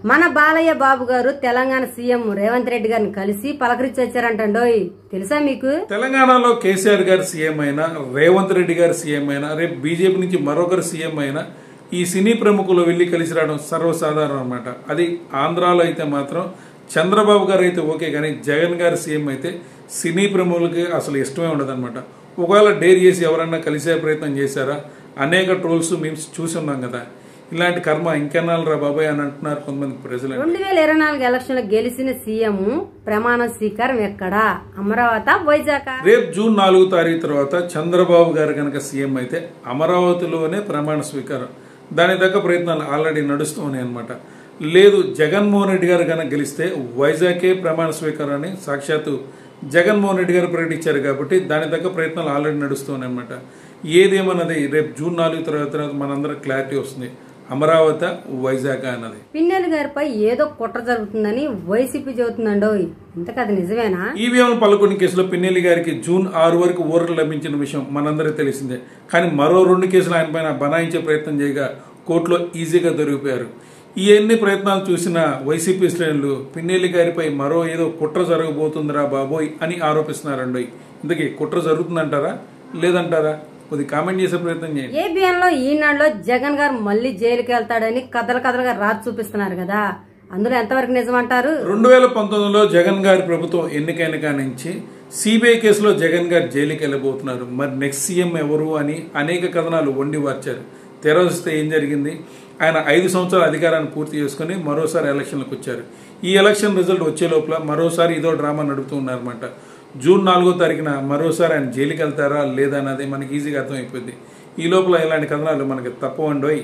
మన బాలయ్య బాబు గారు తెలంగాణ సీఎం రేవంత్ రెడ్డి గారిని కలిసి పలకరించి వచ్చారంటండోయ్, తెలుసా మీకు? తెలంగాణలో కేసీఆర్ గారు సీఎం అయినా, రేవంత్ రెడ్డి గారు సీఎం అయినా, రేపు బీజేపీ నుంచి మరొకరు సీఎం అయినా ఈ సినీ ప్రముఖులు వెళ్లి కలిసి రావడం సర్వసాధారణం అన్నమాట. అది ఆంధ్రాలో అయితే మాత్రం చంద్రబాబు గారు అయితే ఓకే, కానీ జగన్ గారు సీఎం అయితే సినీ ప్రముఖులకి అసలు ఇష్టమే ఉండదన్నమాట. ఒకవేళ డేర్ చేసి ఎవరన్నా కలిసే ప్రయత్నం చేశారా? అనేక ట్రోల్స్ మేము చూసి ఉన్నాం కదా. ఇలాంటి కర్మ ఇంకెన్నాళ్ళరా బాబాయ్ అని అంటున్నారు కొంతమంది ప్రజలు. 2024 ఎలక్షన్ గెలిచిన సీఎం ప్రమాణ స్వీకారం ఎక్కడా? అమరావతి, వైజాగ్? రేపు జూన్ 4 తారీఖు తర్వాత చంద్రబాబు గారు కనుక సీఎం అయితే అమరావతిలోనే ప్రమాణ స్వీకారం. దాని దగ్గర ప్రయత్నాలు ఆల్రెడీ నడుస్తున్నాయి అనమాట. లేదు జగన్మోహన్ రెడ్డి గారు కనుక గెలిస్తే వైజాగే ప్రమాణ స్వీకారాన్ని సాక్షాత్తు జగన్మోహన్ రెడ్డి గారు ప్రకటించారు కాబట్టి దాని దగ్గర ప్రయత్నాలు ఆల్రెడీ నడుస్తున్నాయి అనమాట. ఏదేమన్నది రేపు జూన్ 4 తర్వాత మనందరం క్లారిటీ వస్తుంది. అమరావతి, వైజాగ్ అన్నది. పిన్నెల్లి గారిపై ఏదో కుట్ర జరుగుతుందని వైసీపీ చెబుతుందండో, ఇంతకది నిజమేనా? ఈవీఎం పలుకొని కేసులో పిన్నెల్లి గారికి జూన్ 6 వరకు ఊరట లభించిన విషయం మనందరికీ తెలిసిందే. కానీ మరో 2 కేసులు ఆయన పైన బనాయించే ప్రయత్నం చేయగా కోర్టులో ఈజీగా దొరికిపోయారు. ఈ ఎన్ని ప్రయత్నాలు చూసిన వైసీపీ శ్రేణులు పిన్నెల్లి గారిపై మరో ఏదో కుట్ర జరగబోతుందిరా బాబోయ్ అని ఆరోపిస్తున్నారండి. ఇంతకీ కుట్ర జరుగుతుందంటారా లేదంటారా? కొద్ది కామెంట్ చేసే ప్రయత్నం చేయండి. ఏబిఎన్లో ఈనాడులో జగన్ గారు మళ్ళీ జైలుకి వెళ్తాడని కథలుగా రాసి చూపిస్తున్నారు కదా, అందులో ఎంతవరకు నిజమంటారు? 2019లో జగన్ గారి ప్రభుత్వం ఎన్నికైన కానించి సిబిఐ కేసులో జగన్ గారు జైలుకి వెళ్ళబోతున్నారు. మరి నెక్స్ట్ సీఎం ఎవరు అని అనేక కథనాలు వండి వార్చారు. తెరవస్తే ఏం జరిగింది? ఆయన 5 సంవత్సరాల అధికారాన్ని పూర్తి చేసుకుని మరోసారి ఎలక్షన్లకు వచ్చారు. ఈ ఎలక్షన్ రిజల్ట్ వచ్చే లోపల మరోసారి ఇదో డ్రామా నడుపుతూ ఉన్నారన్నమాట. జూన్ 4 తారీఖున మరోసారి ఆయన జైలుకి వెళ్తారా లేదా అన్నది మనకి ఈజీగా అర్థమైపోయింది. ఈ లోపల ఇలాంటి కథనాలు మనకి తప్పవండోయ్.